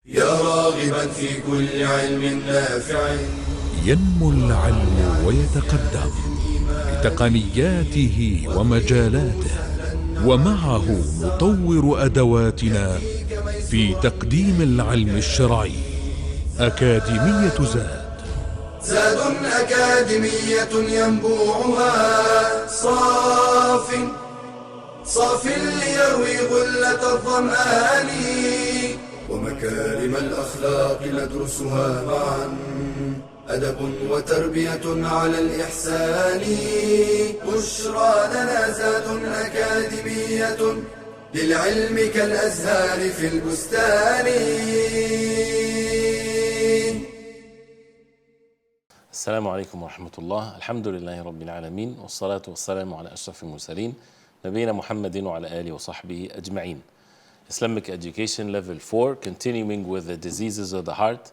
يا راغبا في كل علم نافع. ينمو العلم ويتقدم بتقنياته ومجالاته، ومعه نطور أدواتنا في تقديم العلم الشرعي. أكاديمية زاد أكاديمية ينبوعها صاف ليروي غلة الظمآن، ومكارم الأخلاق ندرسها معا، أدب وتربية على الإحسان. بشرى لنا زاد أكاديمية للعلم كالأزهار في البستان. السلام عليكم ورحمة الله. الحمد لله رب العالمين، والصلاة والسلام على أشرف المرسلين نبينا محمد وعلى آله وصحبه أجمعين. Islamic Education Level 4, continuing with the diseases of the heart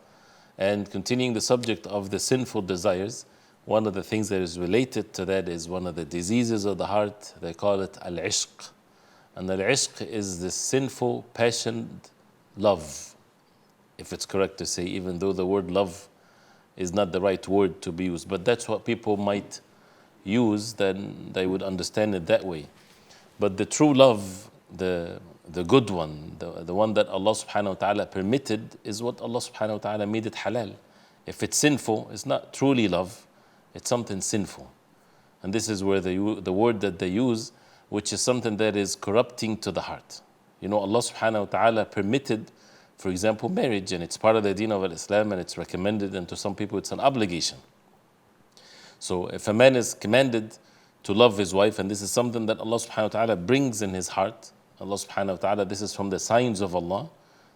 and continuing the subject of the sinful desires. One of the things that is related to that is one of the diseases of the heart. They call it al-ishq. And al-ishq is the sinful, passionate love, if it's correct to say, even though the word love is not the right word to be used. But that's what people might use, then they would understand it that way. But the true love, the good one, the one that Allah subhanahu wa ta'ala permitted, is what Allah subhanahu wa ta'ala made it halal. If it's sinful, it's not truly love, it's something sinful. And this is where the word that they use, which is something that is corrupting to the heart. You know, Allah subhanahu wa ta'ala permitted, for example, marriage, and it's part of the deen of Islam, and it's recommended, and to some people it's an obligation. So if a man is commanded to love his wife, and this is something that Allah subhanahu wa ta'ala brings in his heart, Allah subhanahu wa ta'ala, this is from the signs of Allah,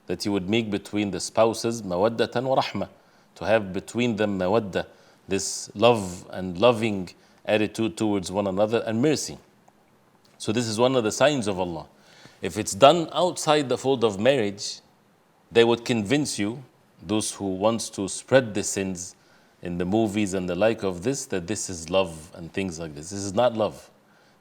that He would make between the spouses mawaddatan wa rahmah, to have between them mawadda, this love and loving attitude towards one another, and mercy. So this is one of the signs of Allah. If it's done outside the fold of marriage, they would convince you, those who wants to spread the sins in the movies and the like of this, that this is love and things like this. This is not love.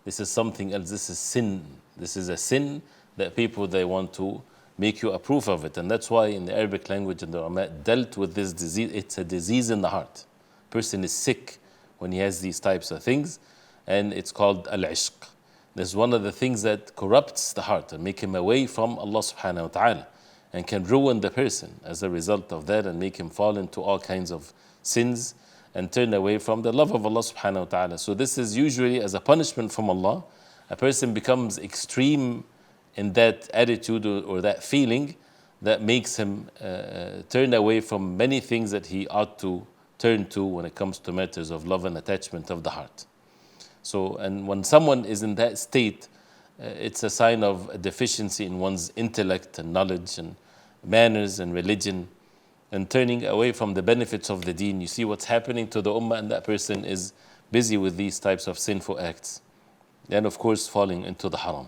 This is something else. This is sin. This is a sin that people, they want to make you approve of it. And that's why in the Arabic language, and the ulama dealt with this disease. It's a disease in the heart. Person is sick when he has these types of things, and it's called al-ishq. This is one of the things that corrupts the heart and make him away from Allah subhanahu wa ta'ala, and can ruin the person as a result of that, and make him fall into all kinds of sins and turn away from the love of Allah subhanahu wa ta'ala. So this is usually as a punishment from Allah. A person becomes extreme in that attitude or that feeling that makes him turn away from many things that he ought to turn to when it comes to matters of love and attachment of the heart. So, and when someone is in that state, it's a sign of a deficiency in one's intellect and knowledge and manners and religion, and turning away from the benefits of the deen. You see what's happening to the ummah, and that person is busy with these types of sinful acts. And of course, falling into the haram.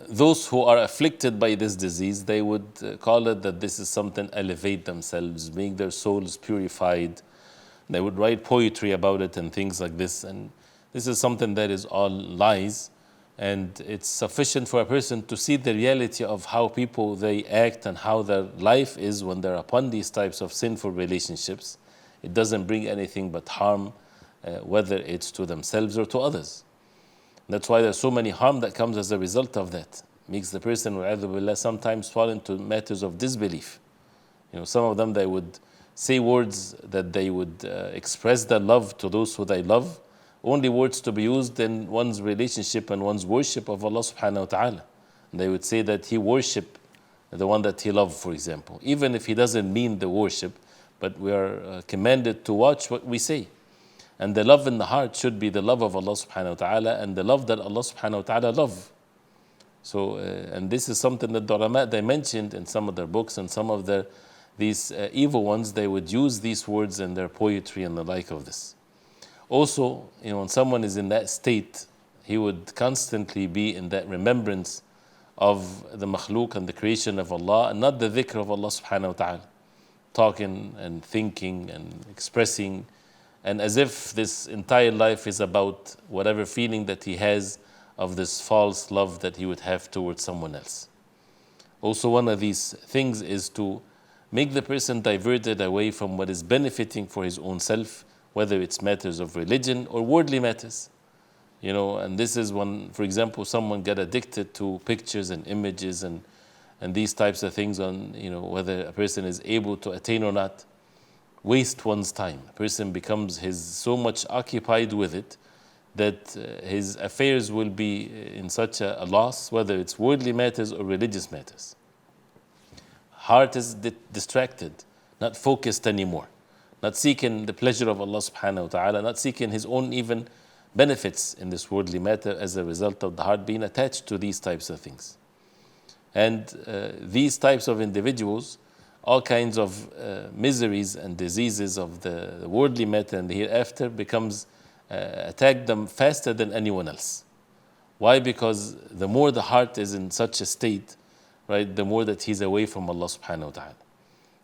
Those who are afflicted by this disease, they would call it that this is something elevate themselves, make their souls purified. They would write poetry about it and things like this. And this is something that is all lies. And it's sufficient for a person to see the reality of how people, they act and how their life is when they're upon these types of sinful relationships. It doesn't bring anything but harm, whether it's to themselves or to others. That's why there's so many harm that comes as a result of that. Makes the person, wa'adhu billah, sometimes fall into matters of disbelief. You know, some of them, they would say words that they would express their love to those who they love, only words to be used in one's relationship and one's worship of Allah subhanahu wa ta'ala. And they would say that he worship the one that he loved, for example, even if he doesn't mean the worship, but we are commanded to watch what we say. And the love in the heart should be the love of Allah subhanahu wa ta'ala, and the love that Allah subhanahu wa ta'ala love. So, and this is something that the ulama, they mentioned in some of their books, and some of these evil ones, they would use these words in their poetry and the like of this. Also, you know, when someone is in that state, he would constantly be in that remembrance of the makhluk and the creation of Allah, and not the dhikr of Allah subhanahu wa ta'ala. Talking and thinking and expressing, and as if this entire life is about whatever feeling that he has of this false love that he would have towards someone else. Also, one of these things is to make the person diverted away from what is benefiting for his own self, whether it's matters of religion or worldly matters. And this is when, for example, someone get addicted to pictures and images and these types of things on, whether a person is able to attain or not, waste one's time. A person becomes so much occupied with it that his affairs will be in such a loss, whether it's worldly matters or religious matters. Heart is distracted, not focused anymore, not seeking the pleasure of Allah subhanahu wa ta'ala, not seeking his own even benefits in this worldly matter as a result of the heart being attached to these types of things. And these types of individuals, all kinds of miseries and diseases of the worldly matter and the hereafter attack them faster than anyone else. Why? Because the more the heart is in such a state, right, the more that he's away from Allah subhanahu wa ta'ala.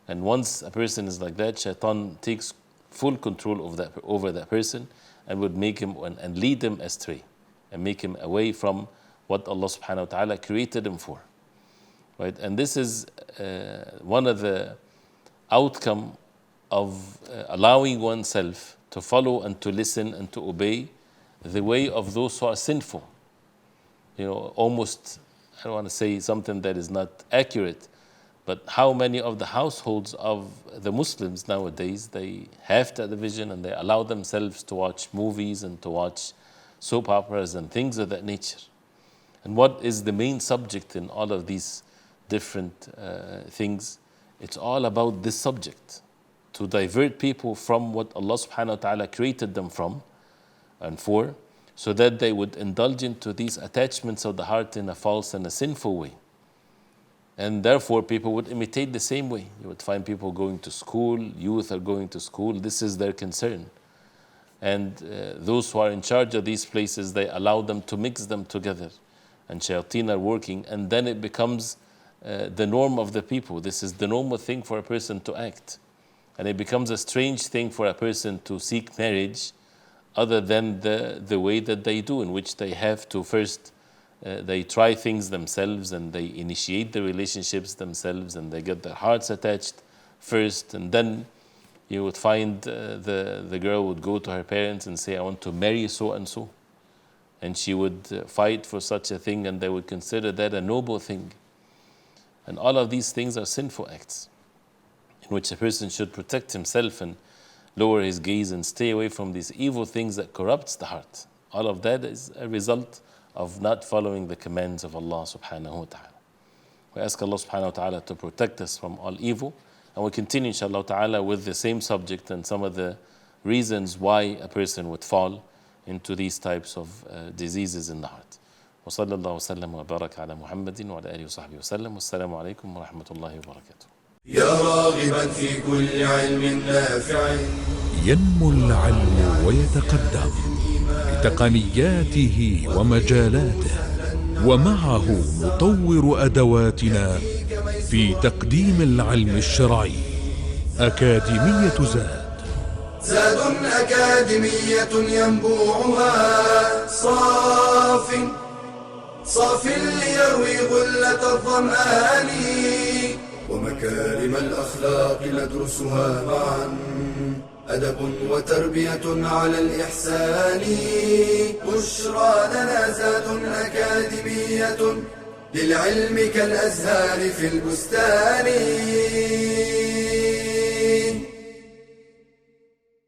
And once a person is like that, shaitan takes full control over that person and would make him and lead him astray and make him away from what Allah subhanahu wa ta'ala created him for. Right? And this is one of the outcome of allowing oneself to follow and to listen and to obey the way of those who are sinful. Almost, I don't want to say something that is not accurate, but how many of the households of the Muslims nowadays, they have television and they allow themselves to watch movies and to watch soap operas and things of that nature. And what is the main subject in all of these different things? It's all about this subject, to divert people from what Allah subhanahu wa ta'ala created them from and for, so that they would indulge into these attachments of the heart in a false and a sinful way. And therefore people would imitate the same way. You would find people going to school, youth are going to school, this is their concern. And those who are in charge of these places, they allow them to mix them together. And shayateen are working, and then it becomes the norm of the people. This is the normal thing for a person to act. And it becomes a strange thing for a person to seek marriage other than the way that they do, in which they have to first, they try things themselves and they initiate the relationships themselves and they get their hearts attached first, and then you would find the girl would go to her parents and say, I want to marry so and so. And she would fight for such a thing, and they would consider that a noble thing. And all of these things are sinful acts, in which a person should protect himself and lower his gaze and stay away from these evil things that corrupts the heart. All of that is a result of not following the commands of Allah subhanahu wa ta'ala. We ask Allah subhanahu wa ta'ala to protect us from all evil, and we continue inshallah ta'ala with the same subject and some of the reasons why a person would fall into these types of diseases in the heart. وصلى الله وسلم وبارك على محمد وعلى آله وصحبه وسلم والسلام عليكم ورحمة الله وبركاته. يا راغبا في كل علم نافع ينمو العلم ويتقدم بتقنياته ومجالاته، ومعه نطور أدواتنا في تقديم العلم الشرعي. أكاديمية زاد أكاديمية ينبوعها صاف ليروي غلة الظمآن، ومكارم الأخلاق ندرسها معا، أدب وتربية على الإحسان. بشرى لنا زاد أكاديمية للعلم كالأزهار في البستان.